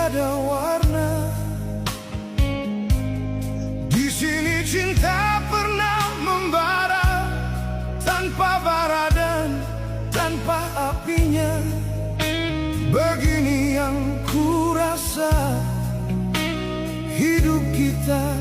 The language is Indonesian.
tiada warna. Di sini cinta pernah membara, tanpa bara dan tanpa apinya. Begini yang ku rasa, hidup kita